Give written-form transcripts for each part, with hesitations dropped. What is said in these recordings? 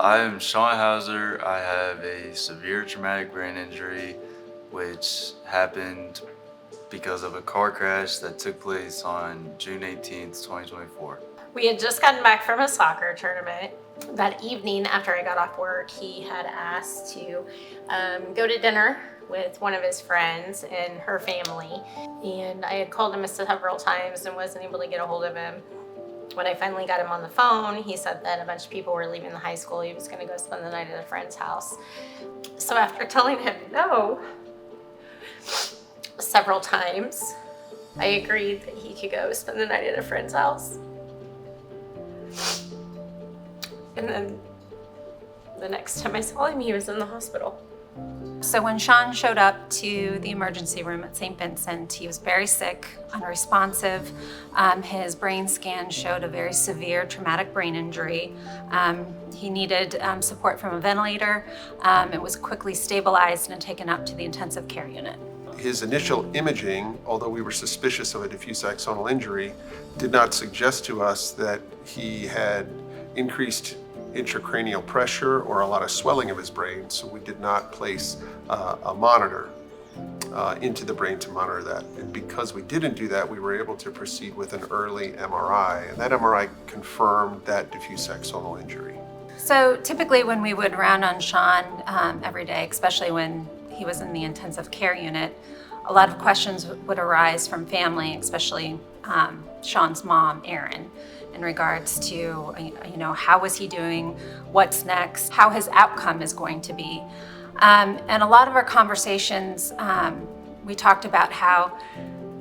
I am Shawn Houser. I have a severe traumatic brain injury, which happened because of a car crash that took place on June 18th, 2024. We had just gotten back from a soccer tournament. That evening after I got off work, he had asked to go to dinner with one of his friends and her family. And I had called him several times and wasn't able to get a hold of him. When I finally got him on the phone, he said that a bunch of people were leaving the high school. He was going to go spend the night at a friend's house. So after telling him no several times, I agreed that he could go spend the night at a friend's house. And then the next time I saw him, he was in the hospital. So when Shawn showed up to the emergency room at St. Vincent, he was very sick, unresponsive. His brain scan showed a very severe traumatic brain injury. He needed support from a ventilator. It was quickly stabilized and taken up to the intensive care unit. His initial imaging, although we were suspicious of a diffuse axonal injury, did not suggest to us that he had increased intracranial pressure or a lot of swelling of his brain, so we did not place a monitor into the brain to monitor that. And because we didn't do that, we were able to proceed with an early MRI, and that MRI confirmed that diffuse axonal injury. So typically when we would round on Shawn every day, especially when he was in the intensive care unit, a lot of questions would arise from family, especially Shawn's mom, Erin, in regards to, how was he doing, what's next, how his outcome is going to be. And a lot of our conversations, we talked about how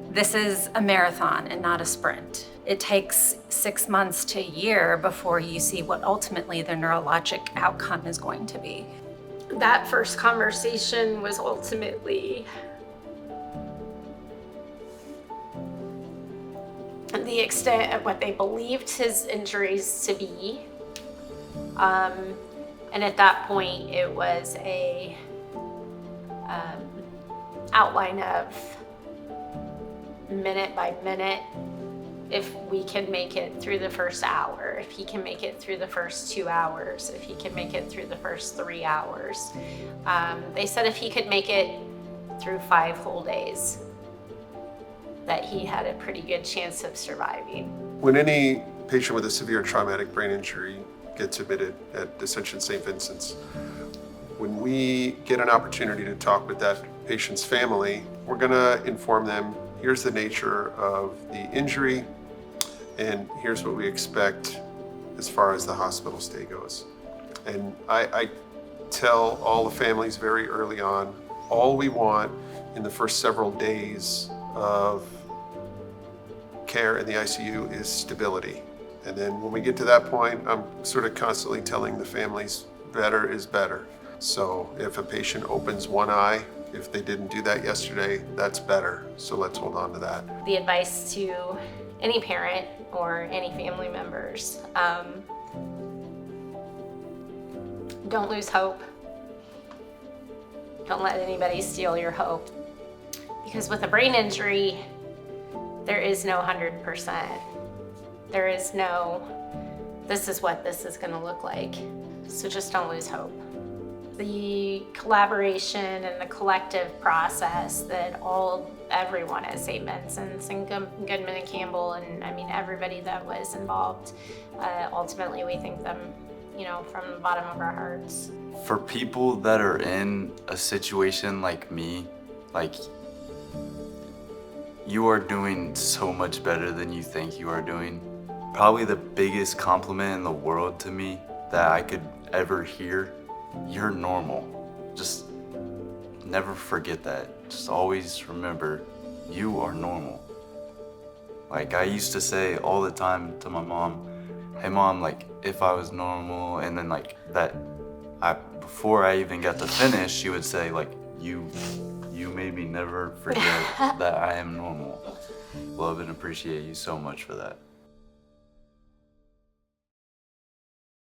this is a marathon and not a sprint. It takes 6 months to a year before you see what ultimately the neurologic outcome is going to be. That first conversation was ultimately the extent of what they believed his injuries to be. And at that point, it was a outline of minute by minute. If we can make it through the first hour, if he can make it through the first 2 hours, if he can make it through the first 3 hours. They said if he could make it through 5 whole days, that he had a pretty good chance of surviving. When any patient with a severe traumatic brain injury gets admitted at Ascension St. Vincent's, when we get an opportunity to talk with that patient's family, we're gonna inform them, here's the nature of the injury, and here's what we expect as far as the hospital stay goes. And I tell all the families very early on, all we want in the first several days of care in the ICU is stability. And then when we get to that point, I'm sort of constantly telling the families, better is better. So if a patient opens one eye, if they didn't do that yesterday, that's better. So let's hold on to that. The advice to any parent or any family members, don't lose hope. Don't let anybody steal your hope. Because with a brain injury, there is no 100%. There is no, this is what this is gonna look like. So just don't lose hope. The collaboration and the collective process that everyone at St. Vincent's and Goodman Campbell and everybody that was involved, ultimately we thank them, from the bottom of our hearts. For people that are in a situation like me, you are doing so much better than you think you are doing. Probably the biggest compliment in the world to me that I could ever hear, you're normal. Just never forget that. Just always remember, you are normal. I used to say all the time to my mom, hey mom, if I was normal, and then before I even got to finish, she would say you made me never forget that I am normal. Love and appreciate you so much for that.